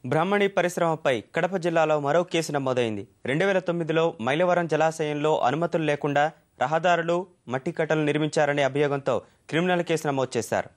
బ్రాహ్మణి పరిశ్రమపై కడప జిల్లాలో మరో కేసు నమోదైంది. 2009లో మైలవరం జలాశయంలో అనుమతులు లేకుండా రహదారులు, మట్టి కట్టలు నిర్మించారనే అభియోగంతో క్రిమినల్ కేసు నమోదు చేశారు.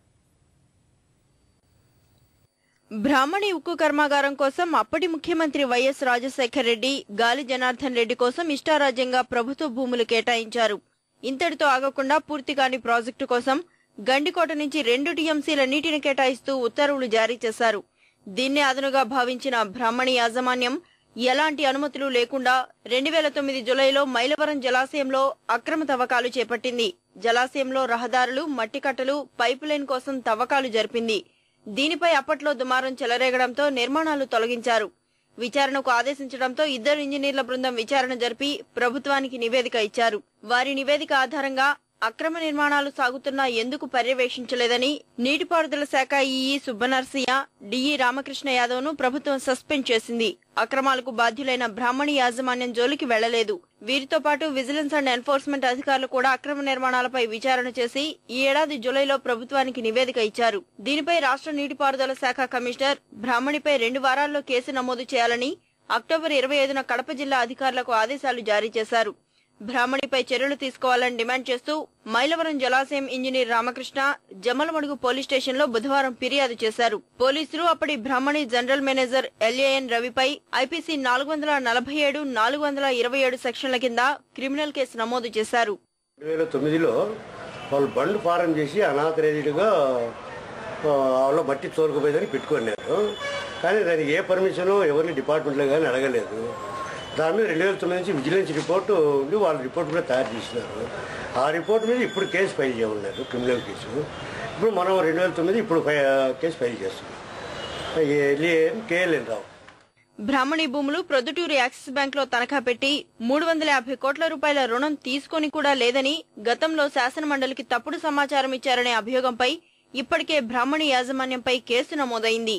బ్రాహ్మణి ఉక్కు కర్మాగారం కోసం అప్పటి ముఖ్యమంత్రి వైఎస్ రాజశేఖర్ రెడ్డి, గాలి జనార్దన్ రెడ్డి కోసం ఇష్టారాజ్యంగా ప్రభుత్వ భూములు కేటాయించారు. ఇంతటితో ఆగకుండా పూర్తి కాని ప్రాజెక్టు కోసం గండికోట నుంచి 2 టీఎంసీల నీటిని కేటాయిస్తూ ఉత్తర్వులు జారీ చేశారు. దీన్నే అదనుగా భావించిన బ్రాహ్మణి యాజమాన్యం ఎలాంటి అనుమతులు లేకుండా 2009 జులైలో మైలవరం జలాశయంలో అక్రమ తవ్వకాలు చేపట్టింది. జలాశయంలో రహదారులు, మట్టి కట్టలు, పైపు లైన్ కోసం తవ్వకాలు జరిపింది. దీనిపై అప్పట్లో దుమారం చెలరేగడంతో నిర్మాణాలు తొలగించారు. విచారణకు ఆదేశించడంతో 2 ఇంజనీర్ల బృందం విచారణ జరిపి ప్రభుత్వానికి నివేదిక ఇచ్చారు. వారి నివేదిక ఆధారంగా అక్రమ నిర్మాణాలు సాగుతున్నా ఎందుకు పర్యవేక్షించలేదని నీటిపారుదల శాఖ ఈఈ సుబ్బనర్సయ్య, డిఈ రామకృష్ణ యాదవ్ ను ప్రభుత్వం సస్పెండ్ చేసింది. అక్రమాలకు బాధ్యులైన బ్రాహ్మణి యాజమాన్యం జోలికి వెళ్లలేదు. వీరితో పాటు విజిలెన్స్ అండ్ ఎన్ఫోర్స్మెంట్ అధికారులు కూడా అక్రమ నిర్మాణాలపై విచారణ చేసి ఈ ఏడాది జులైలో ప్రభుత్వానికి నివేదిక ఇచ్చారు. దీనిపై రాష్ట్ర నీటిపారుదల శాఖ కమిషనర్ బ్రాహ్మణిపై 2 వారాల్లో కేసు నమోదు చేయాలని అక్టోబర్ 25న కడప జిల్లా అధికారులకు ఆదేశాలు జారీ చేశారు. బ్రాహ్మణిపై చర్యలు తీసుకోవాలని డిమాండ్ చేస్తూ మైలవరం జలాశయం ఇంజనీర్ రామకృష్ణ జమలమడుగు పోలీస్ స్టేషన్లో బుధవారం ఫిర్యాదు చేశారు. పోలీసులు అప్పటి బ్రాహ్మణి జనరల్ మేనేజర్ ఎల్ఏఎన్ రవిపై ఐపీసీ 447, 427 సెక్షన్ల కింద క్రిమినల్ కేసు నమోదు చేశారు. 2009లో వాళ్ళు బండ్ ఫారం చేసి అనాథరైజ్డ్గా మట్టి తోలుకుపోయేదని పెట్టుకున్నారు. కానీ దానికి ఏ పర్మిషను ఎవరిని డిపార్ట్మెంట్లో కానీ అడగలేదు. దాని మీద 2009 నుంచి విజిలెన్స్ రిపోర్టు ఉండి వాళ్ళ రిపోర్ట్ కూడా తయారు చేసినారు. ఆ రిపోర్ట్ మీద ఇప్పుడు కేసు ఫైల్ చేయమన్నారు, క్రిమినల్ కేసు. ఇప్పుడు మనం 2009 ఇప్పుడు కేసు ఫైల్ చేస్తున్నాం. కేఎల్ఎన్ రావు బ్రాహ్మణి భూములు ప్రొద్దుటూరు యాక్సిస్ బ్యాంక్ లో తనఖా పెట్టి 350 కోట్ల రూపాయల రుణం తీసుకొని కూడా లేదని గతంలో శాసనమండలికి తప్పుడు సమాచారం ఇచ్చారనే అభియోగంపై ఇప్పటికే బ్రాహ్మణి యాజమాన్యంపై కేసు నమోదైంది.